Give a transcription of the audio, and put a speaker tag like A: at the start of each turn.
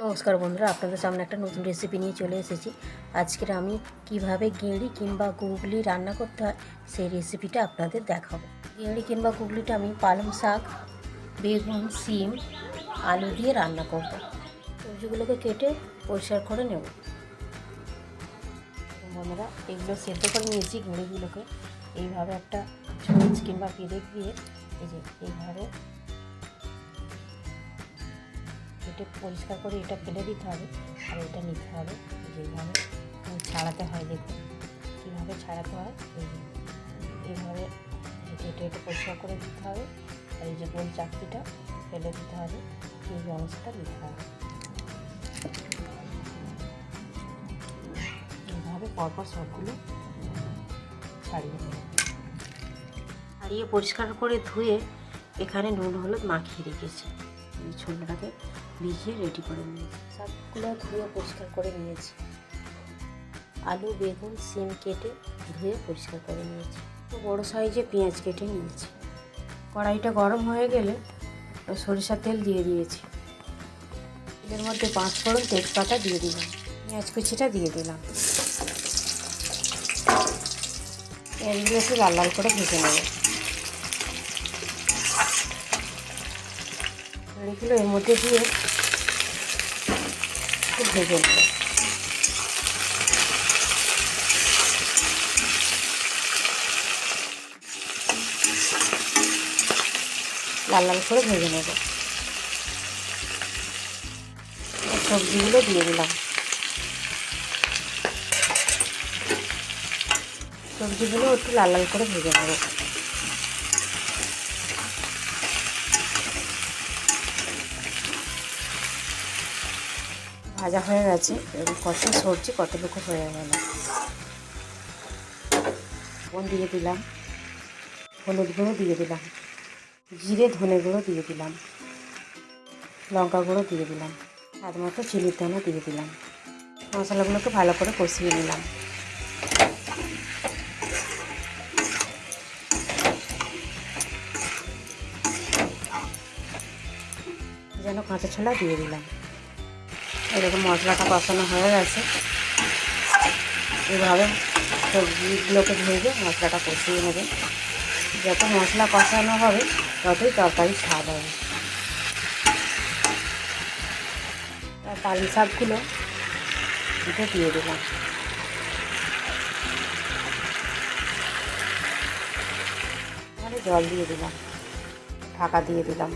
A: নমস্কার বন্ধুরা, আপনাদের সামনে একটা নতুন রেসিপি নিয়ে চলে এসেছি। আজকের আমি কিভাবে গেঁড়ি কিংবা গুগলি রান্না করতে হয় সেই রেসিপিটা আপনাদের দেখাবো। গেঁড়ি কিংবা গুগলিটা আমি পালং শাক, বেগুন, শিম, আলু দিয়ে রান্না করব। সবজিগুলোকে কেটে পরিষ্কার করে নেব। বন্ধুরা, এগুলো সেদ্ধ করে নিয়েছি। গেঁড়িগুলোকে এইভাবে একটা চামচ কিংবা পেরেক দিয়ে এইভাবে কেটে পরিষ্কার করে এটা ফেলে দিতে হবে, আর এটা নিতে হবে। যেভাবে ছাড়াতে হয়, দেখুন কীভাবে ছাড়াতে হয়। এইভাবে কেটে এটা পরিষ্কার করে দিতে হবে, আর এই যে গোল চাকতিটা ফেলে দিতে হবে, এই অংশটা দিতে হবে। এইভাবে পরপর সবগুলো ছাড়িয়ে নেব। ছাড়িয়ে পরিষ্কার করে ধুয়ে এখানে নুন হলুদ মাখিয়ে রেখেছি। এই ছোলাটাকে ভিজিয়ে রেডি করে নিয়েছি। সবগুলো ধুয়ে পরিষ্কার করে নিয়েছি। আলু, বেগুন, শিম কেটে ধুয়ে পরিষ্কার করে নিয়েছি। বড় সাইজে পেঁয়াজ কেটে নিয়েছি। কড়াইটা গরম হয়ে গেলে সরিষার তেল দিয়ে দিয়েছি। তেলের মধ্যে 5 ফোড়ন, তেজপাতা দিয়ে দিলাম, পেঁয়াজ কুচিটা দিয়ে দিলাম। এগুলো একটু লাল লাল করে ভেজে নেব। এগুলো এর মধ্যে দিয়ে একটু ভেজে নেব। লাল লাল করে ভেজে নেব। সবজিগুলো দিয়ে দিলাম। সবজিগুলো একটু লাল লাল করে ভেজে নেব। ভাজা হয়ে গেছে। এবার কত সবজি কতটুকু হয়ে গেল, লবণ দিয়ে দিলাম, হলুদ গুঁড়ো দিয়ে দিলাম, জিরে ধনে গুঁড়ো দিয়ে দিলাম, লঙ্কা গুঁড়ো দিয়ে দিলাম, স্বাদ মতো চিনির দানা দিয়ে দিলাম। মশলাগুলোকে ভালো করে কষিয়ে নিলাম। যেন কাঁচা ছোলা দিয়ে দিলাম। এরকম মশলাটা কষানো হয়ে গেছে। এভাবে সবজিগুলোকে ভেজে মশলাটা কষিয়ে নেবে। যত মশলা কষানো হবে ততই তরকারি স্বাদ হবে। পালং শাকগুলো এটা দিয়ে দিলাম। জল দিয়ে দিলাম, ঢাকা দিয়ে দিলাম।